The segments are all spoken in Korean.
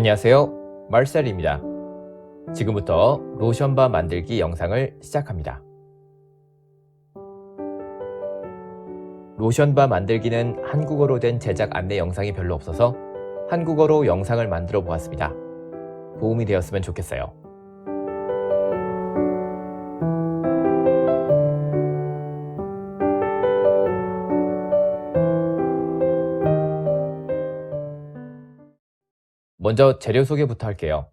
안녕하세요, 말셀입니다. 지금부터 로션바 만들기 영상을 시작합니다. 로션바 만들기는 한국어로 된 제작 안내 영상이 별로 없어서 한국어로 영상을 만들어 보았습니다. 도움이 되었으면 좋겠어요. 먼저 재료 소개부터 할게요.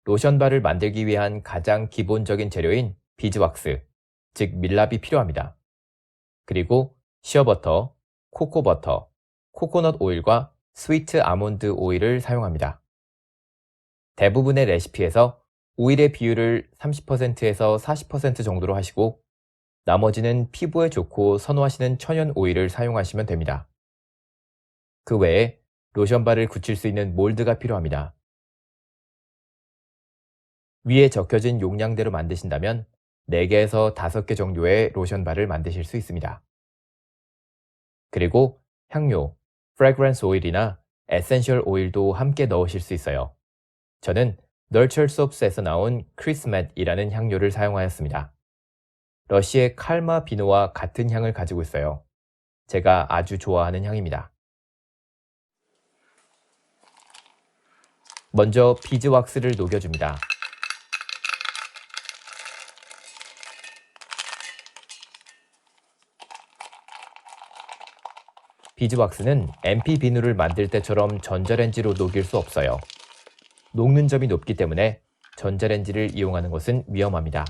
로션바를 만들기 위한 가장 기본적인 재료인 비즈왁스, 즉 밀랍이 필요합니다. 그리고 시어버터, 코코버터, 코코넛 오일과 스위트 아몬드 오일을 사용합니다. 대부분의 레시피에서 오일의 비율을 30%에서 40% 정도로 하시고 나머지는 피부에 좋고 선호하시는 천연 오일을 사용하시면 됩니다. 그 외에 로션바를 굳힐 수 있는 몰드가 필요합니다. 위에 적혀진 용량대로 만드신다면 4개에서 5개 정도의 로션바를 만드실 수 있습니다. 그리고 향료, 프래그런스 오일이나 에센셜 오일도 함께 넣으실 수 있어요. 저는 널처 소프스에서 나온 크리스맷이라는 향료를 사용하였습니다. 러쉬의 칼마 비노와 같은 향을 가지고 있어요. 제가 아주 좋아하는 향입니다. 먼저 비즈왁스를 녹여줍니다. 비즈왁스는 MP 비누를 만들 때처럼 전자레인지로 녹일 수 없어요. 녹는 점이 높기 때문에 전자레인지를 이용하는 것은 위험합니다.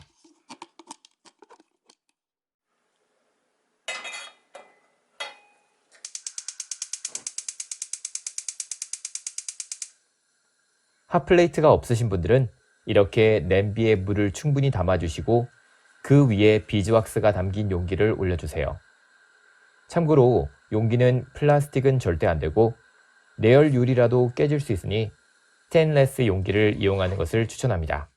핫플레이트가 없으신 분들은 이렇게 냄비에 물을 충분히 담아주시고 그 위에 비즈왁스가 담긴 용기를 올려주세요. 참고로 용기는 플라스틱은 절대 안 되고 내열 유리라도 깨질 수 있으니 스테인레스 용기를 이용하는 것을 추천합니다.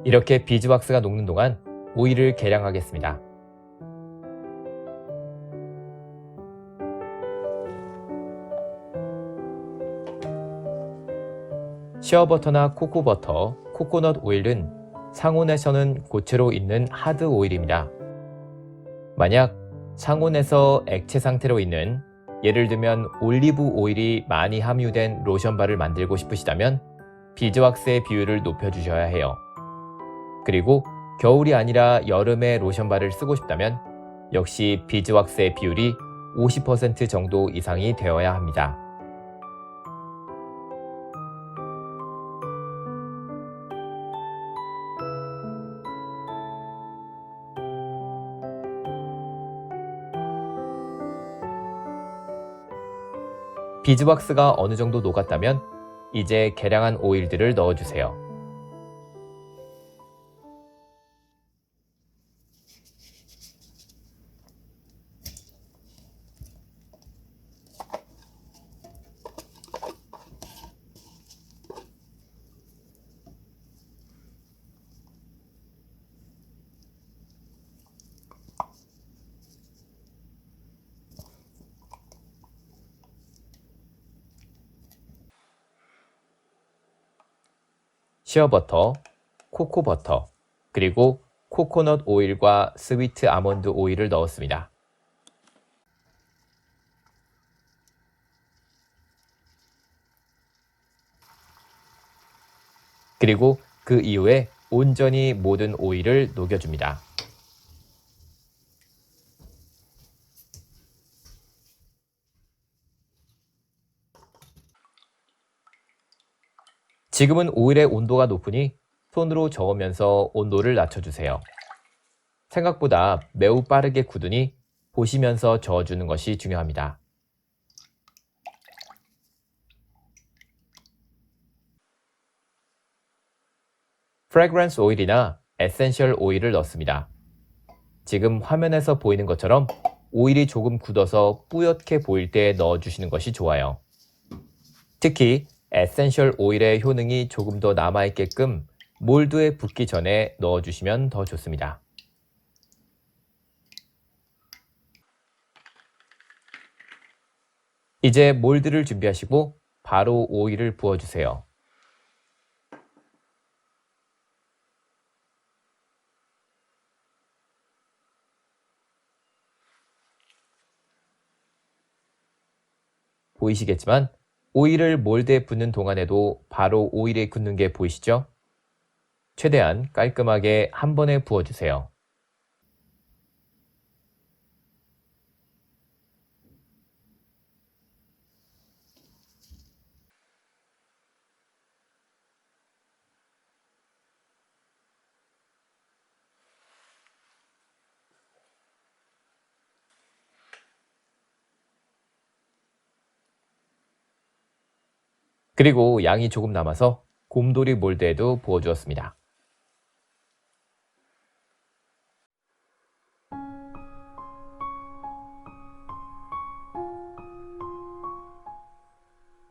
이렇게 비즈왁스가 녹는 동안 오일을 계량하겠습니다. 시어버터나 코코버터, 코코넛 오일은 상온에서는 고체로 있는 하드 오일입니다. 만약 상온에서 액체 상태로 있는 예를 들면 올리브 오일이 많이 함유된 로션바를 만들고 싶으시다면 비즈왁스의 비율을 높여주셔야 해요. 그리고 겨울이 아니라 여름에 로션바를 쓰고 싶다면 역시 비즈왁스의 비율이 50% 정도 이상이 되어야 합니다. 비즈왁스가 어느 정도 녹았다면 이제 계량한 오일들을 넣어주세요. 시어버터, 코코버터, 그리고 코코넛 오일과 스위트 아몬드 오일을 넣었습니다. 그리고 그 이후에 온전히 모든 오일을 녹여줍니다. 지금은 오일의 온도가 높으니 손으로 저으면서 온도를 낮춰주세요. 생각보다 매우 빠르게 굳으니 보시면서 저어주는 것이 중요합니다. 프래그런스 오일이나 에센셜 오일을 넣습니다. 지금 화면에서 보이는 것처럼 오일이 조금 굳어서 뿌옇게 보일 때 넣어주시는 것이 좋아요. 특히 에센셜 오일의 효능이 조금 더 남아있게끔 몰드에 붓기 전에 넣어주시면 더 좋습니다. 이제 몰드를 준비하시고 바로 오일을 부어주세요. 보이시겠지만 오일을 몰드에 붓는 동안에도 바로 오일에 굳는 게 보이시죠? 최대한 깔끔하게 한 번에 부어주세요. 그리고 양이 조금 남아서 곰돌이 몰드에도 부어주었습니다.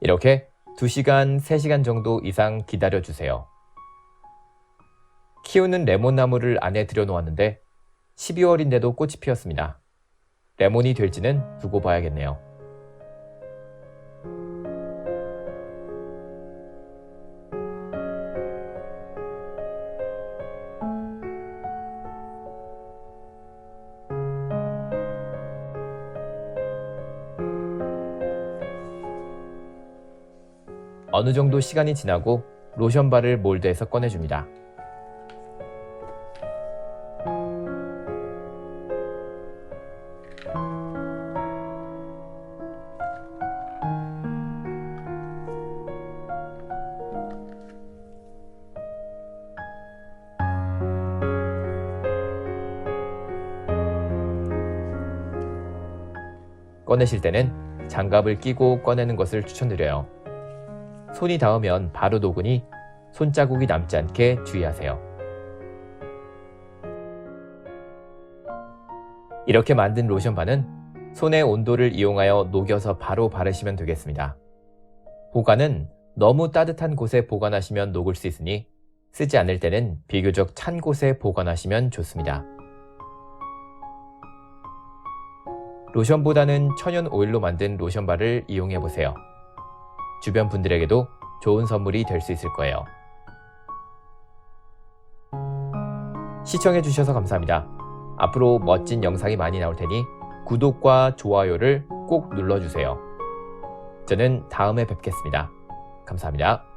이렇게 2시간, 3시간 정도 이상 기다려주세요. 키우는 레몬나무를 안에 들여놓았는데 12월인데도 꽃이 피었습니다. 레몬이 될지는 두고 봐야겠네요. 어느 정도 시간이 지나고 로션바를 몰드에서 꺼내줍니다. 꺼내실 때는 장갑을 끼고 꺼내는 것을 추천드려요. 손이 닿으면 바로 녹으니 손자국이 남지 않게 주의하세요. 이렇게 만든 로션바는 손의 온도를 이용하여 녹여서 바로 바르시면 되겠습니다. 보관은 너무 따뜻한 곳에 보관하시면 녹을 수 있으니 쓰지 않을 때는 비교적 찬 곳에 보관하시면 좋습니다. 로션보다는 천연 오일로 만든 로션바를 이용해보세요. 주변 분들에게도 좋은 선물이 될 수 있을 거예요. 시청해주셔서 감사합니다. 앞으로 멋진 영상이 많이 나올 테니 구독과 좋아요를 꼭 눌러주세요. 저는 다음에 뵙겠습니다. 감사합니다.